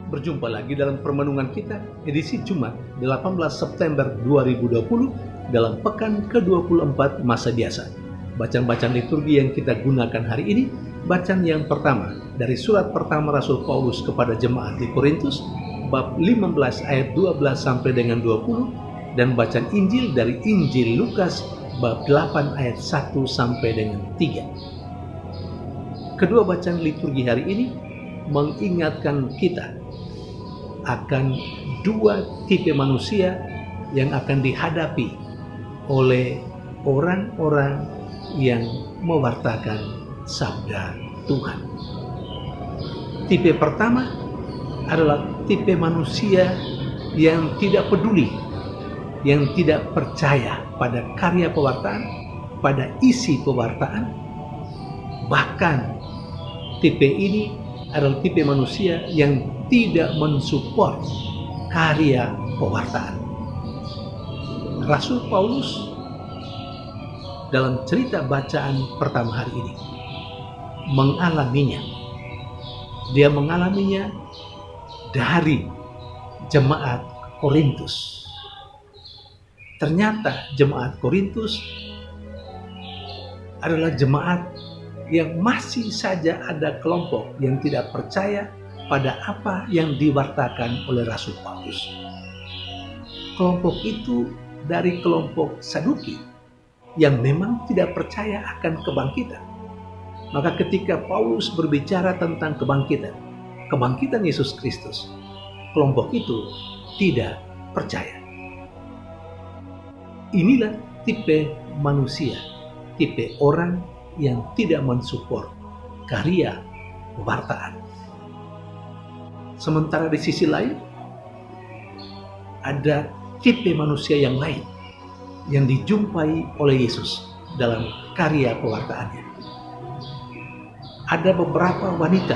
berjumpa lagi dalam permenungan kita edisi Jumat 18 September 2020 dalam pekan ke-24 masa biasa. Bacaan-bacaan liturgi yang kita gunakan hari ini, bacaan yang pertama dari surat pertama Rasul Paulus kepada jemaat di Korintus, bab 15 ayat 12 sampai dengan 20, dan bacaan Injil dari Injil Lukas, bab 8 ayat 1 sampai dengan 3. Kedua bacaan liturgi hari ini mengingatkan kita akan dua tipe manusia yang akan dihadapi oleh orang-orang yang mewartakan sabda Tuhan. Tipe pertama adalah tipe manusia yang tidak peduli, yang tidak percaya pada karya pewartaan, pada isi pewartaan. Bahkan tipe ini adalah tipe manusia yang tidak mensupport karya pewartaan. Rasul Paulus dalam cerita bacaan pertama hari ini mengalaminya. Dia mengalaminya dari jemaat Korintus. Ternyata jemaat Korintus adalah jemaat yang masih saja ada kelompok yang tidak percaya pada apa yang diwartakan oleh Rasul Paulus. Kelompok itu dari kelompok Saduki yang memang tidak percaya akan kebangkitan. Maka ketika Paulus berbicara tentang kebangkitan Yesus Kristus, kelompok itu tidak percaya. Inilah tipe manusia, tipe orang yang tidak mensupport karya pewartaan. Sementara di sisi lain, ada tipe manusia yang lain yang dijumpai oleh Yesus dalam karya pewartaannya. Ada beberapa wanita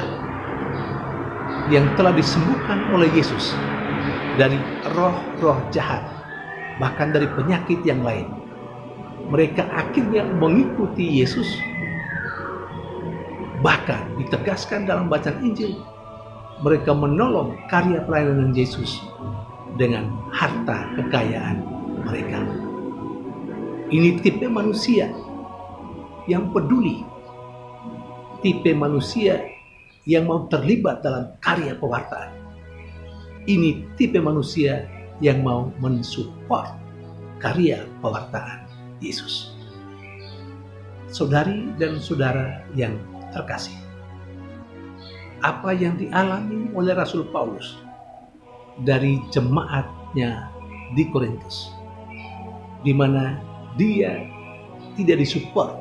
yang telah disembuhkan oleh Yesus dari roh-roh jahat, bahkan dari penyakit yang lain. Mereka akhirnya mengikuti Yesus. Bahkan ditegaskan dalam bacaan Injil, mereka menolong karya pelayanan Yesus dengan harta kekayaan mereka. Ini tipe manusia yang peduli, tipe manusia yang mau terlibat dalam karya pewartaan. Ini tipe manusia yang mau mensupport karya pewartaan Yesus. Saudari dan saudara yang terkasih, apa yang dialami oleh Rasul Paulus dari jemaatnya di Korintus, di mana dia tidak disupport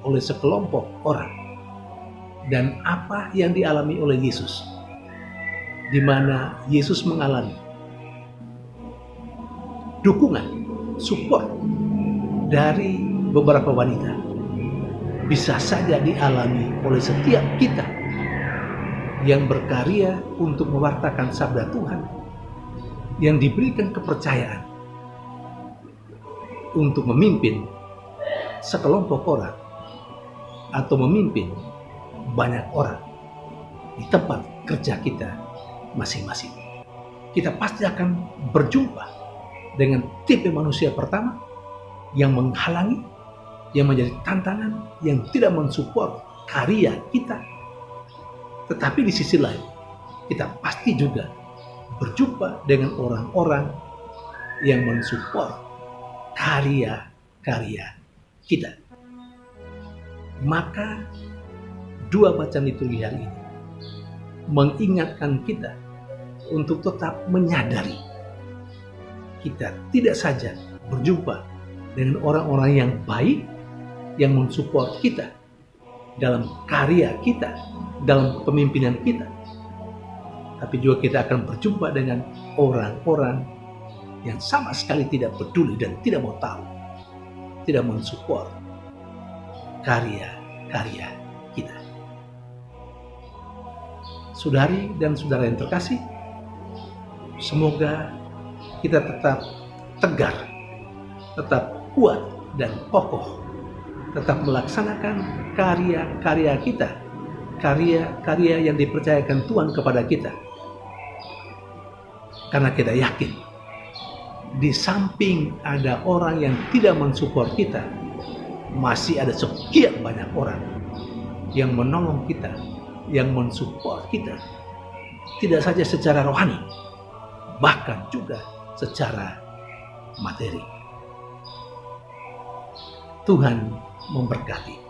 oleh sekelompok orang, dan apa yang dialami oleh Yesus, di mana Yesus mengalami dukungan, support dari beberapa wanita, bisa saja dialami oleh setiap kita yang berkarya untuk mewartakan sabda Tuhan, yang diberikan kepercayaan untuk memimpin sekelompok orang atau memimpin banyak orang di tempat kerja kita masing-masing. Kita pasti akan berjumpa dengan tipe manusia pertama yang menghalangi, yang menjadi tantangan, yang tidak mensupport karya kita. Tetapi di sisi lain, kita pasti juga berjumpa dengan orang-orang yang mensupport karya-karya kita. Maka dua bacaan liturgi hari ini mengingatkan kita untuk tetap menyadari kita tidak saja berjumpa dengan orang-orang yang baik, yang mensupport kita dalam karya kita, dalam kepemimpinan kita, tapi juga kita akan berjumpa dengan orang-orang yang sama sekali tidak peduli dan tidak mau tahu, tidak mensupport karya-karya kita. Saudari dan saudara yang terkasih, semoga kita tetap tegar, tetap kuat dan kokoh, tetap melaksanakan karya-karya kita, karya-karya yang dipercayakan Tuhan kepada kita, Karena kita yakin, di samping ada orang yang tidak mensupport kita, masih ada sekian banyak orang yang menolong kita, yang mensupport kita, tidak saja secara rohani, bahkan juga secara materi. Tuhan memberkati.